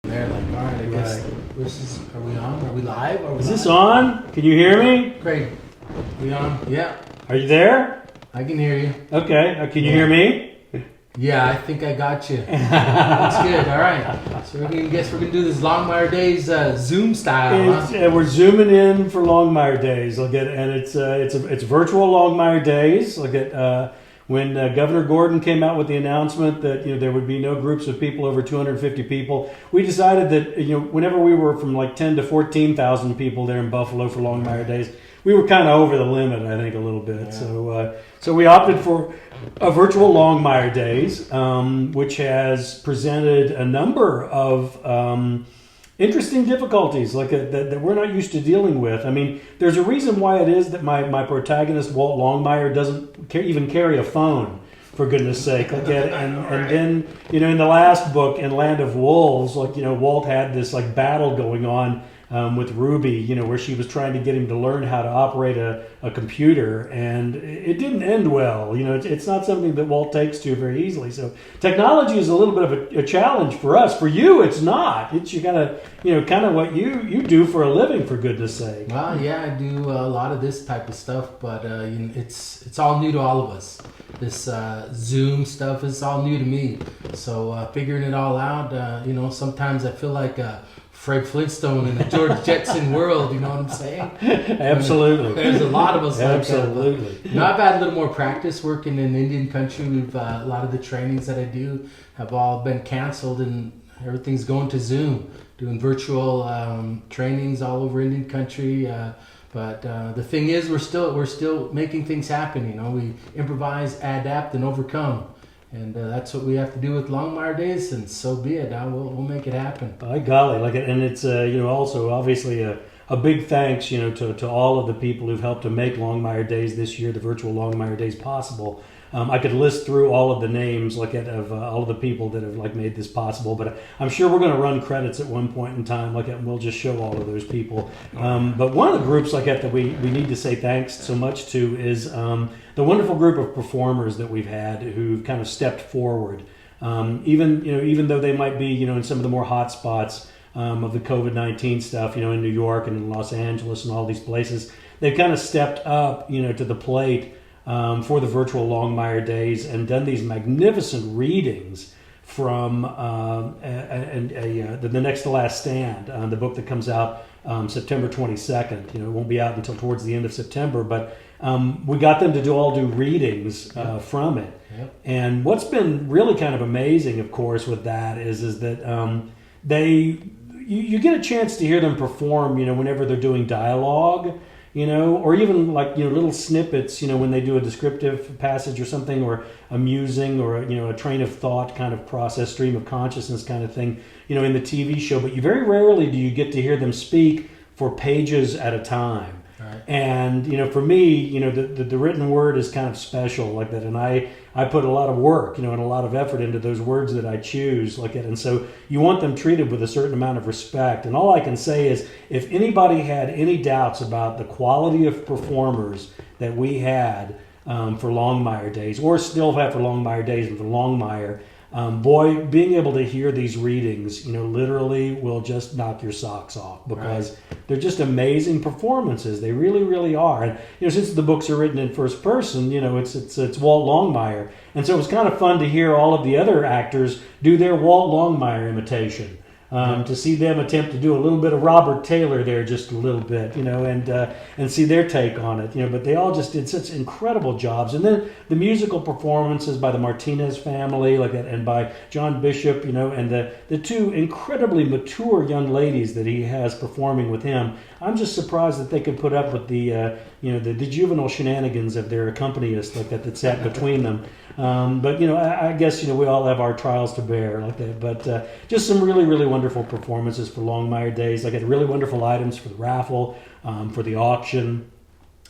They're like, all right, I guess this is, are we on? Are we live? Are we Is live? this on? Can you hear me? Great. We on? Yeah, Are you there? I can hear you. Okay. Can you hear me? Yeah, I think I got you. That's good. All right. So we're gonna do this Longmire Days Zoom style. Huh? We're zooming in for Longmire Days. And it's virtual Longmire Days. When Governor Gordon came out with the announcement that there would be no groups of people over 250 people, we decided that whenever we were from like 10 to 14,000 people there in Buffalo for Longmire Days, we were kind of over the limit, I think, a little bit. Yeah. So we opted for a virtual Longmire Days, which has presented a number of interesting difficulties that we're not used to dealing with. I mean, there's a reason why it is that my protagonist, Walt Longmire, doesn't even carry a phone, for goodness sake. And then, in the last book, in Land of Wolves, Walt had this battle going on with Ruby, where she was trying to get him to learn how to operate a computer, and it didn't end well. It's not something that Walt takes to very easily. So technology is a little bit of a challenge for us. For you, it's not. It's kind of what you do for a living, for goodness sake. Well, yeah, I do a lot of this type of stuff, but it's all new to all of us. This Zoom stuff is all new to me. So figuring it all out, sometimes I feel like Fred Flintstone in the George Jetson world, you know what I'm saying? Absolutely. There's a lot of us Absolutely. Like that. I've had a little more practice working in Indian country. A lot of the trainings that I do have all been canceled, and everything's going to Zoom, doing virtual trainings all over Indian country. But the thing is, we're still making things happen. We improvise, adapt, and overcome. And that's what we have to do with Longmire Days, and so be it. We'll make it happen. By golly, and it's also obviously a big thanks to all of the people who've helped to make Longmire Days this year, the virtual Longmire Days, possible. I could list through all of the names of all of the people that have made this possible, but I'm sure we're going to run credits at one point in time, and we'll just show all of those people. But one of the groups that we need to say thanks so much to is the wonderful group of performers that we've had who've kind of stepped forward, even though they might be in some of the more hot spots of the COVID-19 stuff, in New York and in Los Angeles and all these places. They've kind of stepped up, to the plate for the virtual Longmire Days and done these magnificent readings from The Next to Last Stand, the book that comes out September 22nd. It won't be out until towards the end of September, but we got them to do readings from it. Yep. And what's been really kind of amazing, of course, with that is that you get a chance to hear them perform, whenever they're doing dialogue, or even little snippets, when they do a descriptive passage or something, or a musing, or a train of thought kind of process, stream of consciousness kind of thing, in the TV show. But you very rarely do you get to hear them speak for pages at a time. Right. And for me, the written word is kind of special like that, and I put a lot of work, and a lot of effort into those words that I choose like it, and so you want them treated with a certain amount of respect. And all I can say is, if anybody had any doubts about the quality of performers that we had for Longmire Days, or still have for Longmire Days and for Longmire, boy, being able to hear these readings, literally will just knock your socks off, because they're just amazing performances. They really, really are. And since the books are written in first person, it's Walt Longmire, and so it was kind of fun to hear all of the other actors do their Walt Longmire imitation. To see them attempt to do a little bit of Robert Taylor there, just a little bit, and see their take on it, but they all just did such incredible jobs. And then the musical performances by the Martinez family, and by John Bishop, and the two incredibly mature young ladies that he has performing with him. I'm just surprised that they could put up with the juvenile shenanigans of their accompanist that sat between them. But I guess we all have our trials to bear like that. But just some really, really wonderful performances for Longmire Days. I got really wonderful items for the raffle, for the auction,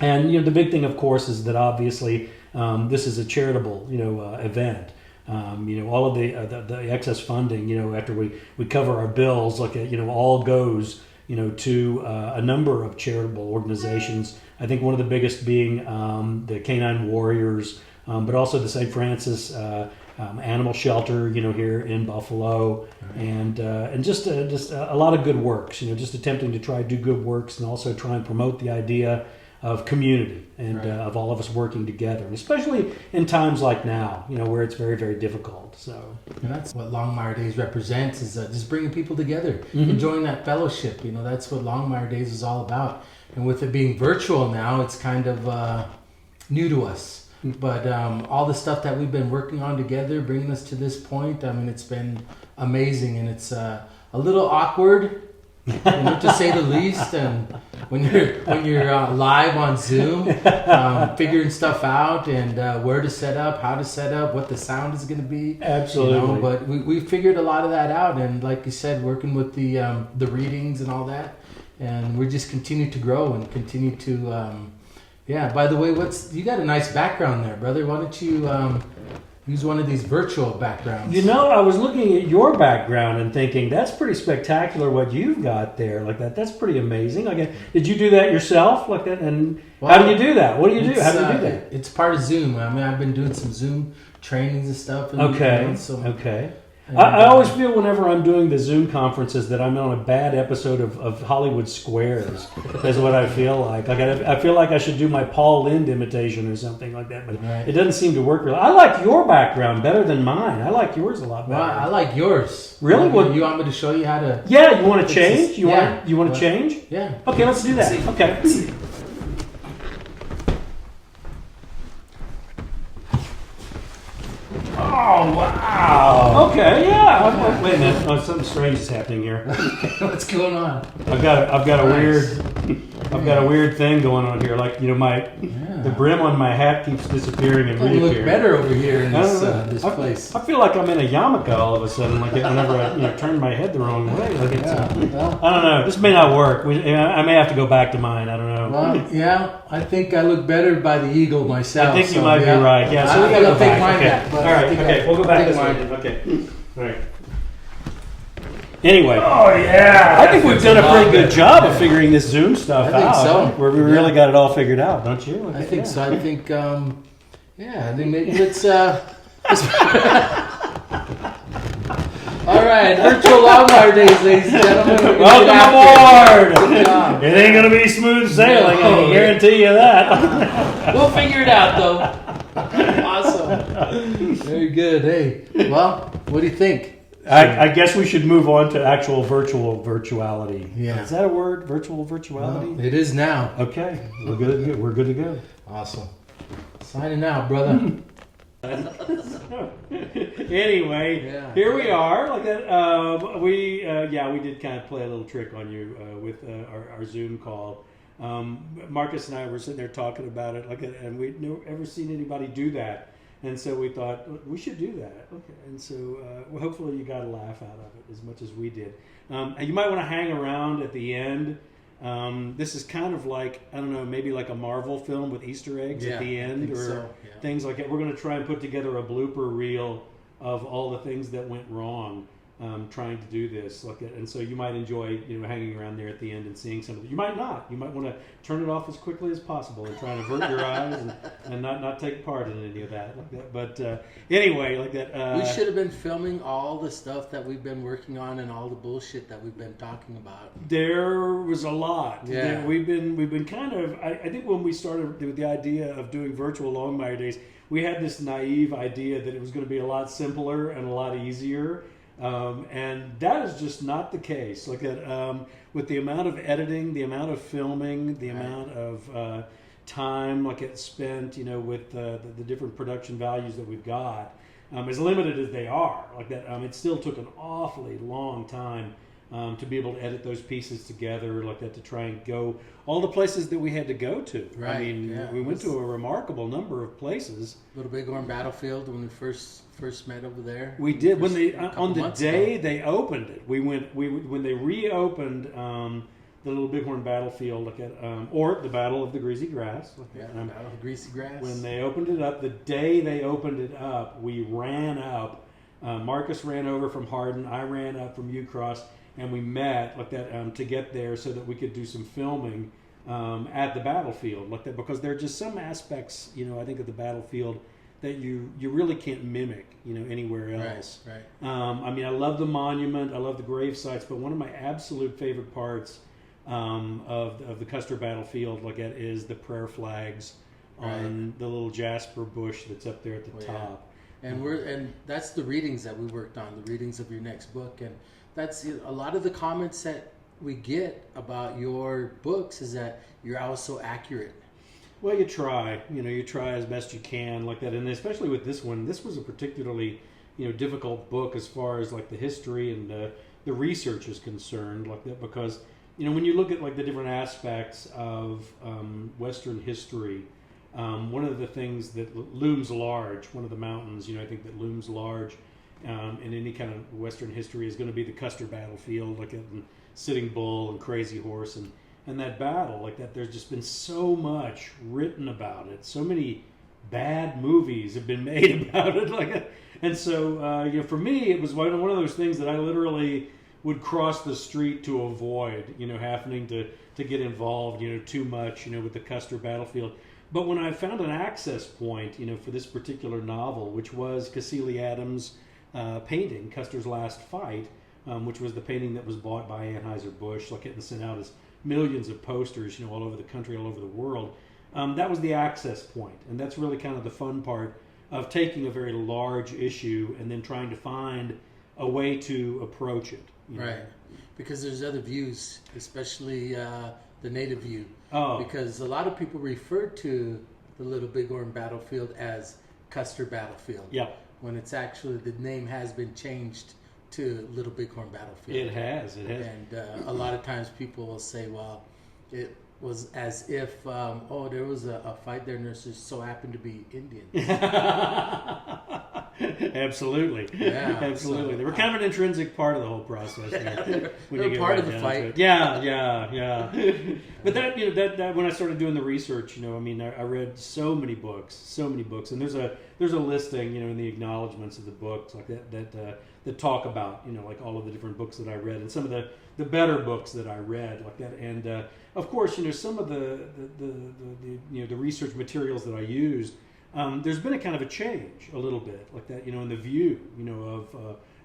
and the big thing, of course, is that obviously this is a charitable event. All of the excess funding, after we cover our bills, all goes to a number of charitable organizations. I think one of the biggest being the Canine Warriors, but also the St. Francis animal shelter, here in Buffalo, and just a lot of good works. Just attempting to try to do good works, and also try and promote the idea of community and of all of us working together, and especially in times like now, where it's very, very difficult. So, and that's what Longmire Days represents, is just bringing people together, enjoying that fellowship. That's what Longmire Days is all about. And with it being virtual now, it's kind of new to us. But all the stuff that we've been working on together, bringing us to this point, it's been amazing. And it's a little awkward, to say the least. And when you're live on Zoom, figuring stuff out and where to set up, how to set up, what the sound is going to be. Absolutely. But we figured a lot of that out. And like you said, working with the readings and all that. And we just continue to grow and continue to, by the way, you got a nice background there, brother. Why don't you use one of these virtual backgrounds? I was looking at your background and thinking, that's pretty spectacular what you've got there like that. That's pretty amazing. Did you do that yourself like that? And how do you do that? What do you do? How do you do that? It's part of Zoom. I've been doing some Zoom trainings and stuff. And, Okay. I always feel whenever I'm doing the Zoom conferences that I'm on a bad episode of Hollywood Squares. That's what I feel like. I feel like I should do my Paul Lynde imitation or something like that, but it doesn't seem to work really. I like your background better than mine. I like yours a lot better. Well, I like yours. Really? You want me to show you how to? Yeah, you want to change? You want to change? Yeah. Okay, let's do that. Okay. Oh, wow. Okay, yeah. Wait a minute. Oh, something strange is happening here. What's going on? I've got a weird thing going on here. Like, the brim on my hat keeps disappearing and reappearing. You look better over here in this place. I feel like I'm in a yarmulke all of a sudden, whenever I turn my head the wrong way. I don't know. This may not work. I may have to go back to mine. I don't know. Well, yeah, I think I look better by the eagle myself. I think you might be right. Yeah, so we got to go back. Mine okay. back, All right. Okay. We'll go back this way. Okay. All right. Anyway. Oh yeah. I think we've done a pretty good job of figuring this Zoom stuff out. I think so. Where we really got it all figured out, don't you? I think so. I think I think maybe let's all right, virtual Longmire Days, ladies and gentlemen. Welcome aboard! It ain't going to be smooth sailing, I can guarantee you that. We'll figure it out, though. Awesome. Very good. Hey, well, what do you think? I guess we should move on to actual virtuality. Yeah. Is that a word? Virtual virtuality? Well, it is now. Okay. We're good to go. Awesome. Signing out, brother. Anyway, here we are. Like that, we did kind of play a little trick on you with our Zoom call. Marcus and I were sitting there talking about it, and we'd never ever seen anybody do that, and so we thought we should do that. Okay, and so hopefully you got a laugh out of it as much as we did. You might want to hang around at the end. This is kind of like, I don't know, maybe like a Marvel film with Easter eggs at the end or things like that. We're going to try and put together a blooper reel of all the things that went wrong trying to do this. And so you might enjoy hanging around there at the end and seeing some of it. You might not. You might want to turn it off as quickly as possible and try and avert your eyes and not take part in any of that. But anyway, we should have been filming all the stuff that we've been working on and all the bullshit that we've been talking about. There was a lot. Yeah. We've been kind of, I think when we started with the idea of doing virtual Longmire Days, we had this naive idea that it was going to be a lot simpler and a lot easier. And that is just not the case. With the amount of editing, the amount of filming, the amount of time it's spent, with the different production values that we've got, as limited as they are, it still took an awfully long time to be able to edit those pieces together, to try and go all the places that we had to go to. Right. I mean, we went to a remarkable number of places. Little Bighorn Battlefield when we first met over there. We did when they on the day they opened it. When they reopened the Little Bighorn Battlefield, or the Battle of the Greasy Grass. Battle of the Greasy Grass. When they opened it up, the day they opened it up, we ran up. Marcus ran over from Hardin. I ran up from Ucross. And we met to get there so that we could do some filming at the battlefield because there are just some aspects, I think, of the battlefield that you really can't mimic, anywhere else. Right. I mean, I love the monument, I love the grave sites, but one of my absolute favorite parts of the Custer battlefield, is the prayer flags on the little jasper bush that's up there at the top. Yeah. And that's the readings that we worked on, the readings of your next book, and that's a lot of the comments that we get about your books is that you're always so accurate. Well, you try. You try as best you can, like that, and especially with this one. This was a particularly, difficult book as far as the history and the research is concerned, like that, because when you look at the different aspects of Western history, one of the things that looms large, one of the mountains, I think that looms large in any kind of Western history is going to be the Custer battlefield, and Sitting Bull and Crazy Horse and that battle, there's just been so much written about it. So many bad movies have been made about it. And so, for me, it was one of those things that I literally would cross the street to avoid, happening to get involved, too much, with the Custer battlefield. But when I found an access point, for this particular novel, which was Cassily Adams' painting, Custer's Last Fight, which was the painting that was bought by Anheuser-Busch, and sent out as millions of posters, all over the country, all over the world. That was the access point, and that's really kind of the fun part of taking a very large issue and then trying to find a way to approach it. Right, because there's other views, especially the native view. Oh, because a lot of people refer to the Little Bighorn battlefield as Custer battlefield. Yeah, when it's actually the name has been changed to Little Bighorn battlefield. It has. And a lot of times people will say, well, it was as if, there was a fight there and there just so happened to be Indians. Absolutely. Yeah, absolutely. So, they were kind of an intrinsic part of the whole process. They're part of the fight. Yeah. But that when I started doing the research, I read so many books, and there's a listing, in the acknowledgments of the books that talk about, all of the different books that I read and some of the better books that I read, and of course, some of the research materials that I used. There's been a kind of a change a little bit, in the view,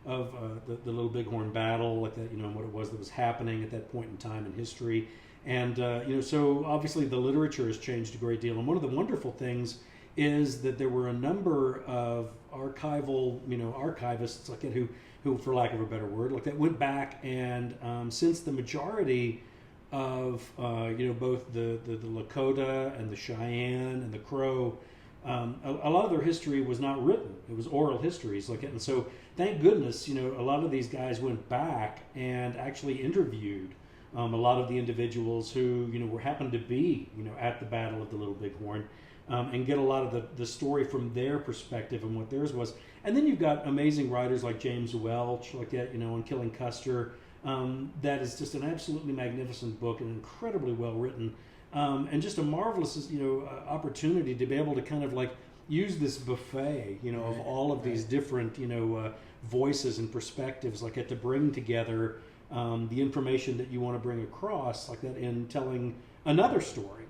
of the Little Bighorn battle, and what it was that was happening at that point in time in history. And, so obviously the literature has changed a great deal. And one of the wonderful things is that there were a number of archival, archivists, who, for lack of a better word, that went back and since the majority of, both the Lakota and the Cheyenne and the Crow, a lot of their history was not written. It was oral histories. And so thank goodness, a lot of these guys went back and actually interviewed a lot of the individuals who, happened to be, at the Battle of the Little Bighorn, and get a lot of the story from their perspective and what theirs was. And then you've got amazing writers like James Welch, on Killing Custer. That is just an absolutely magnificent book and incredibly well written. And just a marvelous, opportunity to be able to kind of use this buffet, of all of these different, voices and perspectives, to bring together the information that you want to bring across, in telling another story,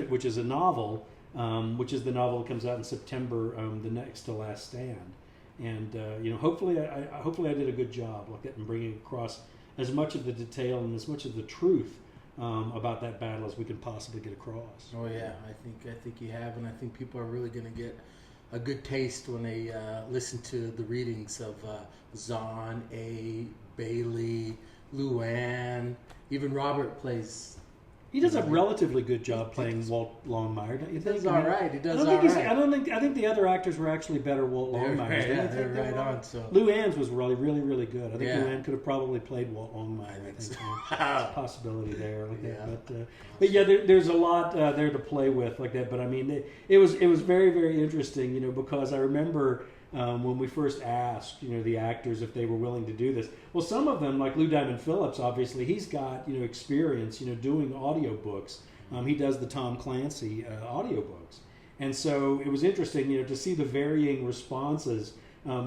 which is a novel, which is the novel that comes out in September, The Next to Last Stand. And hopefully I did a good job, in bringing across as much of the detail and as much of the truth about that battle as we can possibly get across. Oh yeah, I think you have, and I think people are really going to get a good taste when they listen to the readings of Zahn, A, Bailey, Luann, even Robert plays. He does a relatively good job playing Walt Longmire, don't you think? He does all right. I think the other actors were actually better Walt Longmire. They're right on. So Luann's was really, really, really good. I think Luann could have probably played Walt Longmire. I think so. There's a possibility there. But there's a lot there to play with like that. But I mean, it was very, very interesting, because I remember. When we first asked, the actors if they were willing to do this. Well, some of them, like Lou Diamond Phillips, obviously, he's got, experience, doing audiobooks. He does the Tom Clancy audiobooks. And so it was interesting, to see the varying responses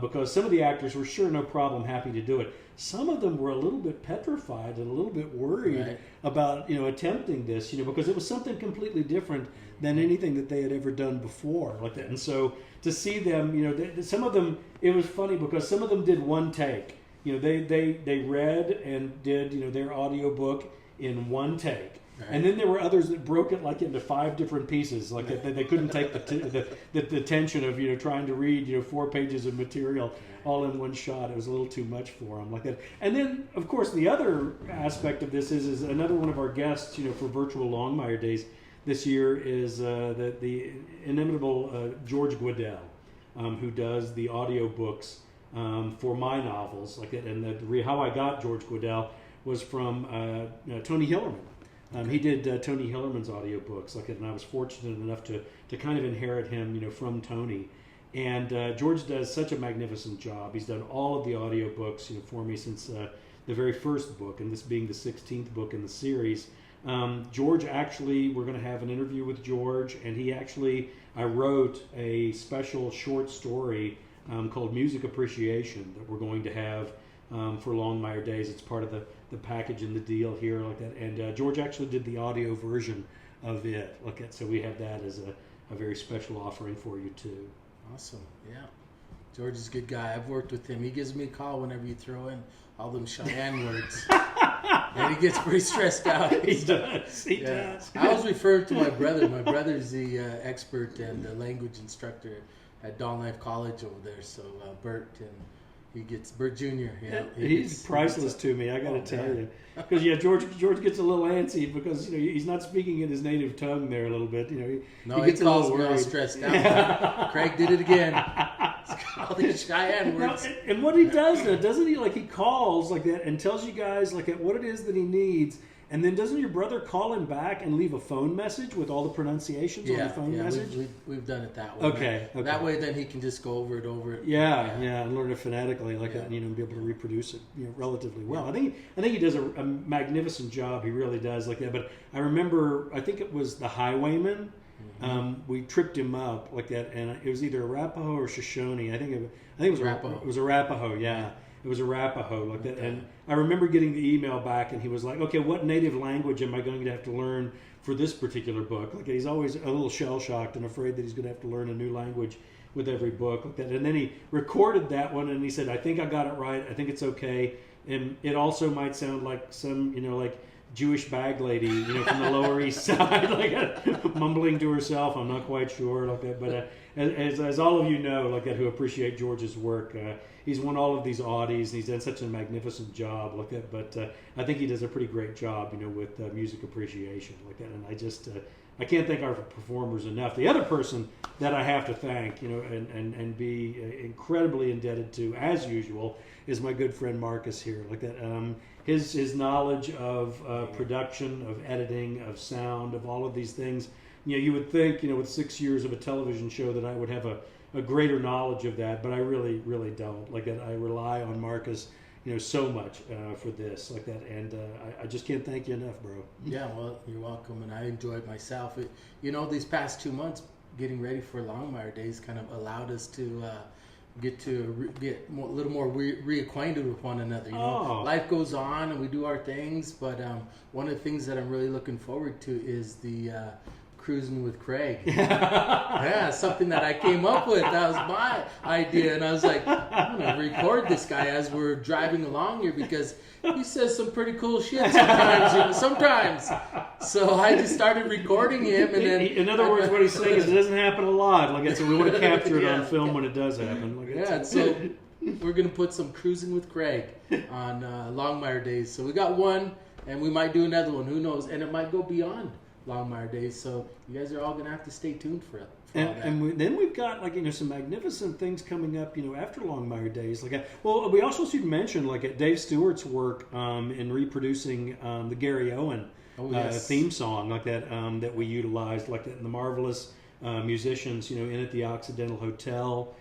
because some of the actors were sure no problem happy to do it. Some of them were a little bit petrified and a little bit worried about attempting this, because it was something completely different than anything that they had ever done before like that. And so to see them, some of them, it was funny because some of them did one take. They read and did their audiobook in one take. Right. And then there were others that broke it like into 5 different pieces, like they couldn't take the tension of trying to read 4 pages of material all in one shot. It was a little too much for them like that. And then, of course, the other aspect of this is another one of our guests, for virtual Longmire Days this year is the inimitable George Guedel, who does the audiobooks for my novels like that. And how I got George Guedel was from Tony Hillerman. He did Tony Hillerman's audiobooks, and I was fortunate enough to kind of inherit him, from Tony. And George does such a magnificent job. He's done all of the audiobooks, for me since the very first book, and this being the 16th book in the series. George actually, we're going to have an interview with George, and I wrote a special short story called Music Appreciation that we're going to have for Longmire Days. It's part of the package and the deal here like that. And George actually did the audio version of it. So we have that as a very special offering for you too. Awesome. Yeah. George is a good guy. I've worked with him. He gives me a call whenever you throw in all them Cheyenne words. And he gets pretty stressed out. He does. He does. I was referred to my brother. My brother's the expert and the language instructor at Dawn Life College over there. So Bert, and he gets Bert Jr. He's priceless to me. I got to tell you, because George gets a little antsy because he's not speaking in his native tongue there a little bit. He gets a little worried. All stressed out. Craig did it again. All these Cheyenne words. And what he does now, doesn't he? He calls like that and tells you guys what it is that he needs. And then doesn't your brother call him back and leave a phone message with all the pronunciations on the phone message? We've done it that way. Okay. That way, then he can just go over it. Yeah, and learn it phonetically that, and be able to reproduce it, relatively well. I think he does a magnificent job. He really does like that. But I remember, I think it was The Highwayman. Mm-hmm. We tripped him up like that, and it was either Arapaho or Shoshone. I think it was Arapaho. It was Arapaho, yeah. It was Arapaho like that. And I remember getting the email back, and he was like, okay, what native language am I going to have to learn for this particular book? He's always a little shell-shocked and afraid that he's going to have to learn a new language with every book like that. And then he recorded that one, and he said, I think I got it right. I think it's okay. And it also might sound like some, Jewish bag lady, from the Lower East Side, mumbling to herself. I'm not quite sure, But as all of you know, who appreciate George's work, he's won all of these Audies, and he's done such a magnificent job, But I think he does a pretty great job, with music appreciation, And I can't thank our performers enough. The other person that I have to thank, and be incredibly indebted to, as usual, is my good friend Marcus here, His knowledge of production, of editing, of sound, of all of these things. You would think, with 6 years of a television show that I would have a greater knowledge of that, but I really, really don't. I rely on Marcus, so much for this, and I just can't thank you enough, bro. Yeah, well, you're welcome, and I enjoyed myself. These past 2 months, getting ready for Longmire Days kind of allowed us to get a little more reacquainted with one another. Life goes on, and we do our things, but one of the things that I'm really looking forward to is the Cruising with Craig. Yeah, something that I came up with. That was my idea, and I was like, I'm going to record this guy as we're driving along here because he says some pretty cool shit sometimes. So I just started recording him, and then in other words, what he's saying is it doesn't happen a lot. So we want to capture it on film when it does happen. So we're going to put some Cruising with Craig on Longmire Days. So we got one, and we might do another one. Who knows? And it might go beyond Longmire Days, so you guys are all going to have to stay tuned for it. Then we've got some magnificent things coming up after Longmire Days. We also should mention Dave Stewart's work in reproducing the Gary Owen theme song that we utilized in the marvelous musicians in at the Occidental Hotel.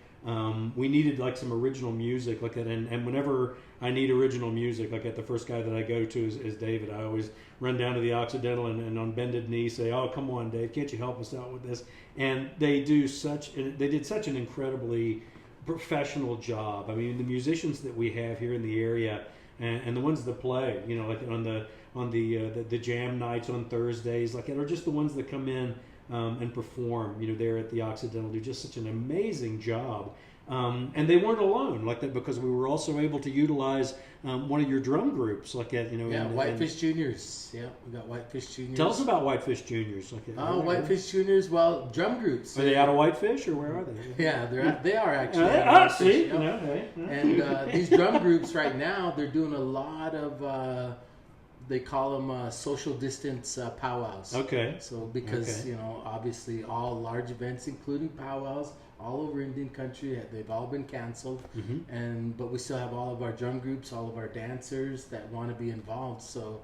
We needed some original music and whenever I need original music the first guy that I go to is David. I always run down to the Occidental and on bended knee say, oh, come on, Dave, can't you help us out with this? And they did such an incredibly professional job. I mean, the musicians that we have here in the area, and the ones that play, you know, like on the jam nights on Thursdays, like, are just the ones that come in and perform, you know, there at the Occidental, do just such an amazing job. And they weren't alone like that, because we were also able to utilize one of your drum groups, like at, you know, Whitefish Juniors. Yeah, we got Whitefish Juniors. Tell us about Whitefish Juniors. Like, Whitefish Juniors. Well, drum groups. Are they out of Whitefish, or where are they? Yeah, they are actually. Out of see, you know? And these drum groups right now, they're doing a lot of. They call them social distance powwows. Okay. So because you know, obviously, all large events, including powwows, all over Indian country, they've all been canceled. But we still have all of our drum groups, all of our dancers that want to be involved. So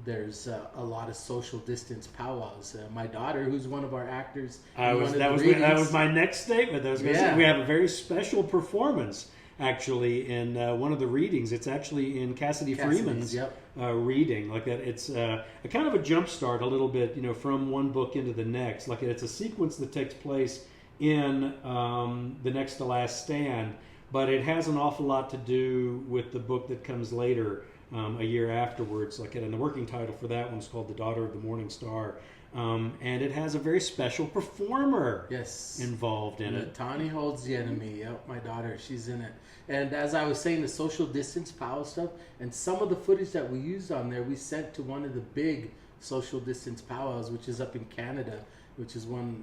there's a lot of social distance powwows. My daughter, who's one of our actors, that was my next statement. I was going to say we have a very special performance. Actually, in one of the readings, it's actually in Cassidy Freeman's reading. Like that, it's a kind of a jump start, a little bit, you know, from one book into the next. Like it's a sequence that takes place in The Next to Last Stand, but it has an awful lot to do with the book that comes later, a year afterwards. Like, and the working title for that one is called The Daughter of the Morning Star. And it has a very special performer involved in it. Tani Holds the Enemy. Yep, my daughter, she's in it. And as I was saying, the social distance powwow stuff, and some of the footage that we used on there, we sent to one of the big social distance powwows, which is up in Canada, which is one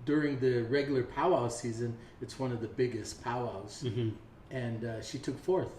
during the regular powwow season. It's one of the biggest powwows. And she took fourth.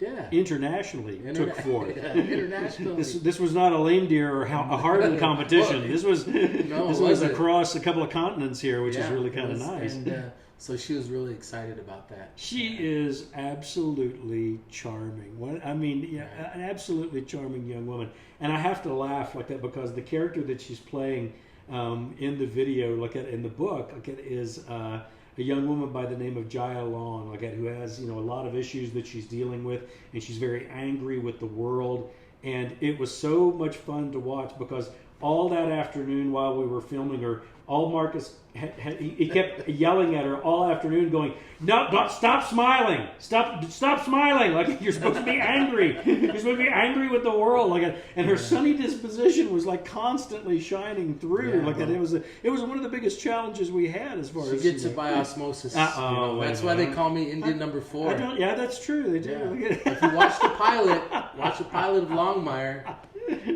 Yeah. Internationally took fourth. Internationally. This was not a lame deer or a hardened competition. This was across a couple of continents here, which is really kind of nice. And so she was really excited about that. She is absolutely charming. An absolutely charming young woman. And I have to laugh like that because the character that she's playing in the video, in the book, is a young woman by the name of Jaya Long, who has, you know, a lot of issues that she's dealing with, and she's very angry with the world. And it was so much fun to watch because all that afternoon while we were filming her, all Marcus he kept yelling at her all afternoon, going, "No, stop smiling! Stop smiling! Like you're supposed to be angry. You're supposed to be angry with the world." And her sunny disposition was constantly shining through. It was one of the biggest challenges we had as far as she gets it by osmosis. That's why they call me Indian number 4. Yeah, that's true. They do. Yeah. If you watch the pilot of Longmire,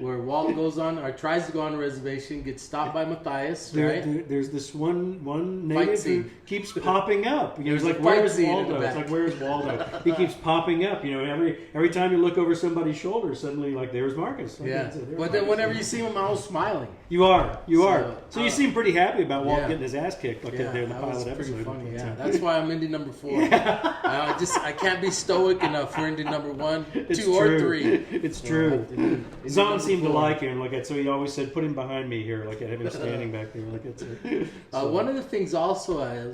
where Walt goes on or tries to go on a reservation, gets stopped by Matthias. There's this one native who keeps popping up. You know, it's like, where's Waldo? It's like, where's Waldo? He keeps popping up. You know, every time you look over somebody's shoulder, suddenly there's Marcus. But then whenever you see him, I was smiling. You are. So you seem pretty happy about Walt getting his ass kicked there in the pilot episode. Funny, that's why I'm Indian number 4. I can't be stoic enough for Indian number 1, 2, or 3. It's true. Zahn seemed to like him, so he always said, "Put him behind me here," have him standing back there, One of the things also I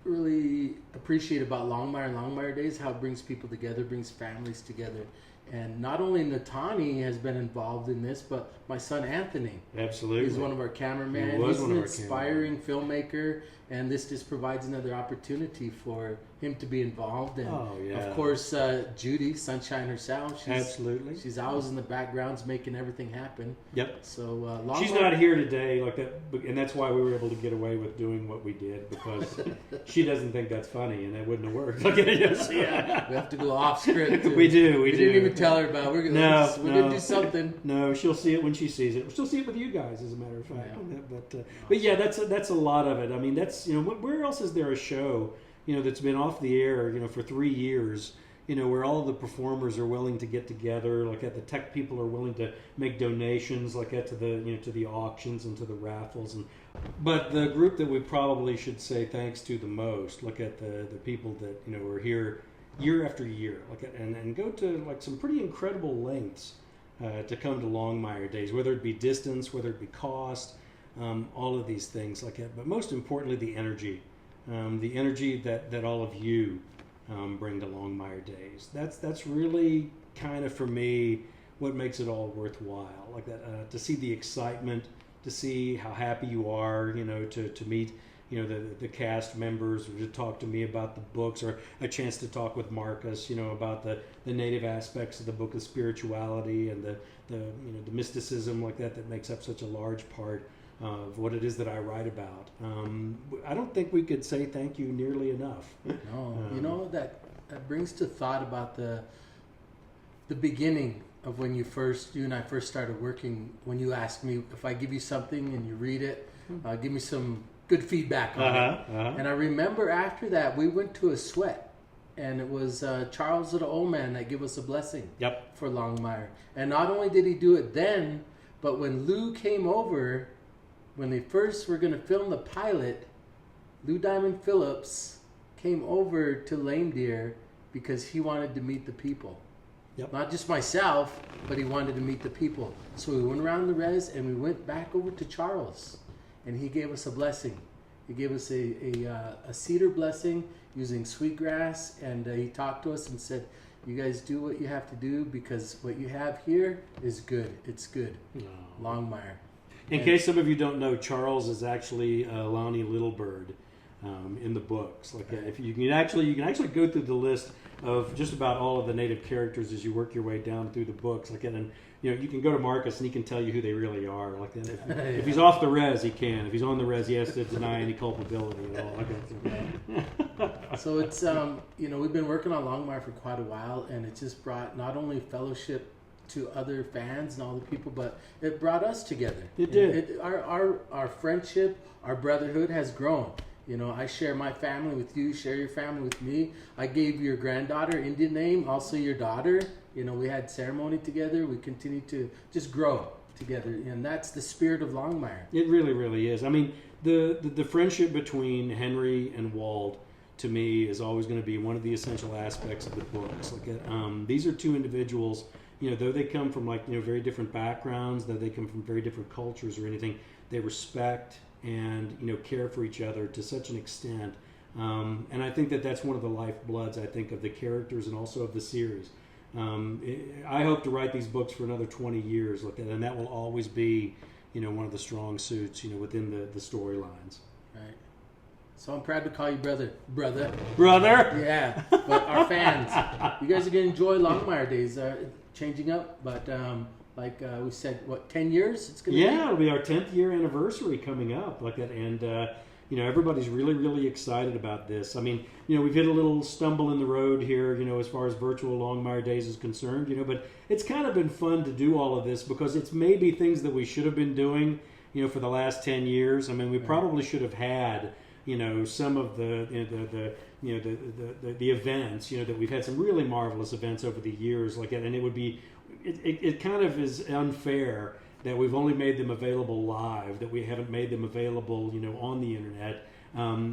really appreciate about Longmire and Longmire Days, how it brings people together, brings families together. And not only Natani has been involved in this, but my son Anthony. Absolutely. He's one of our cameramen. He's an inspiring filmmaker, and this just provides another opportunity for him to be involved. And of course, Judy, Sunshine herself. She's always in the backgrounds making everything happen. Yep. So she's not here today, and that's why we were able to get away with doing what we did, because she doesn't think that's funny, and that wouldn't have worked. We have to go off script. We do. We didn't even tell her about. We didn't do something. No, she'll see it when she sees it. She'll see it with you guys, as a matter of fact. But yeah, that's a lot of it. I mean, that's, you know, where else is there a show, you know, that's been off the air, you know, for 3 years, you know, where all of the performers are willing to get together, the tech people are willing to make donations, to the auctions and to the raffles, but the group that we probably should say thanks to the most, at the people that, you know, are here year after year, and go to some pretty incredible lengths to come to Longmire Days, whether it be distance, whether it be cost, all of these things but most importantly, the energy that all of you bring to Longmire Days. That's really kind of, for me, what makes it all worthwhile. To see the excitement, to see how happy you are, you know, to meet the cast members, or to talk to me about the books, or a chance to talk with Marcus, about the native aspects of the book, the spirituality and the mysticism like that makes up such a large part of what it is that I write about. I don't think we could say thank you nearly enough. No, that brings to thought about the beginning of when you and I first started working. When you asked me if I give you something and you read it, give me some good feedback on it. And I remember after that we went to a sweat, and it was Charles the old man that gave us a blessing. Yep. For Longmire. And not only did he do it then, but when Lou came over, when they first were going to film the pilot, Lou Diamond Phillips came over to Lame Deer because he wanted to meet the people. Yep. Not just myself, but he wanted to meet the people. So we went around the res and we went back over to Charles, and he gave us a blessing. He gave us a cedar blessing using sweetgrass, and he talked to us and said, "You guys do what you have to do, because what you have here is good. It's good." Longmire. In case some of you don't know, Charles is actually Lonnie Littlebird in the books. If you can actually go through the list of just about all of the native characters as you work your way down through the books. And you can go to Marcus and he can tell you who they really are. If he's off the res, he can. If he's on the res, he has to deny any culpability at all. So it's we've been working on Longmire for quite a while, and it just brought not only fellowship to other fans and all the people, but it brought us together. It did. Our friendship, our brotherhood has grown. I share my family with you, share your family with me. I gave your granddaughter Indian name, also your daughter. We had ceremony together. We continue to just grow together, and that's the spirit of Longmire. It really, really is. I mean, the friendship between Henry and Wald, to me, is always going to be one of the essential aspects of the books. These are two individuals, though they come from very different backgrounds, though they come from very different cultures or anything, they respect and care for each other to such an extent, and I think that's one of the lifebloods, I think, of the characters and also of the series. I hope to write these books for another 20 years, and that will always be one of the strong suits within the storylines. Right. So I'm proud to call you brother. Yeah, but our fans, you guys are gonna enjoy Longmire days. Changing up, but we said, 10 years it's going to be? Yeah, it'll be our 10th year anniversary coming up, and everybody's really, really excited about this. I mean, we've hit a little stumble in the road here, as far as virtual Longmire days is concerned, but it's kind of been fun to do all of this, because it's maybe things that we should have been doing, for the last 10 years. I mean, we probably should have had some of the events, that we've had some really marvelous events over the years, and it would be, it kind of is unfair that we've only made them available live, that we haven't made them available, on the internet.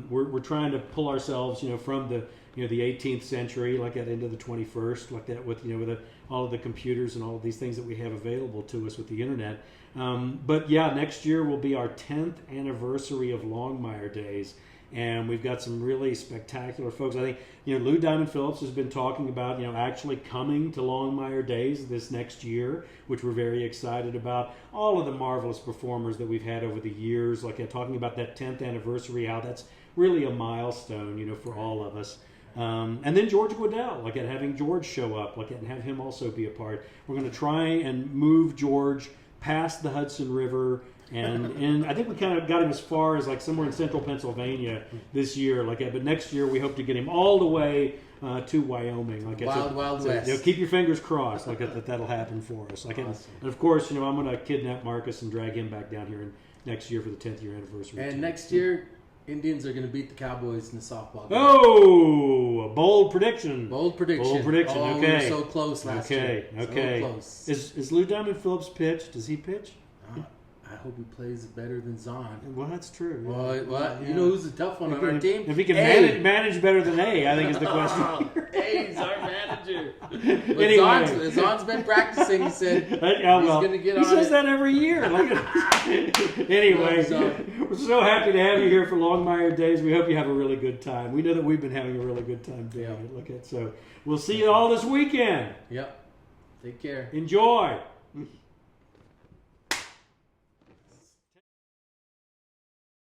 We're trying to pull ourselves, from the 18th century, into the 21st, with all of the computers and all of these things that we have available to us with the internet. But yeah, next year will be our 10th anniversary of Longmire Days. And we've got some really spectacular folks. I think, Lou Diamond Phillips has been talking about, actually coming to Longmire Days this next year, which we're very excited about. All of the marvelous performers that we've had over the years, talking about that 10th anniversary, how that's really a milestone, for all of us. And then George Guedel, having George show up, and have him also be a part. We're going to try and move George past the Hudson River, and I think we kind of got him as far as somewhere in central Pennsylvania this year, but next year we hope to get him all the way to Wyoming. Wild West. Keep your fingers crossed, that'll happen for us. Awesome. And of course, I'm going to kidnap Marcus and drag him back down here next year for the 10th year anniversary. And next year, Indians are going to beat the Cowboys in the softball game. Oh, a bold prediction. Bold prediction. Okay. We were so close last year. Okay. So close. Is Lou Diamond Phillips pitch? Does he pitch? I hope he plays better than Zahn. Well, that's true. Well, you know who's the tough one on our team? If he can manage better than A, I think is the question. He's our manager. But Anyway. Zahn's been practicing. He said he's going to get on it. He says that every year. Anyway, we're so happy to have you here for Longmire Days. We hope you have a really good time. We know that we've been having a really good time doing it. So we'll see you all this weekend. Yep. Take care. Enjoy.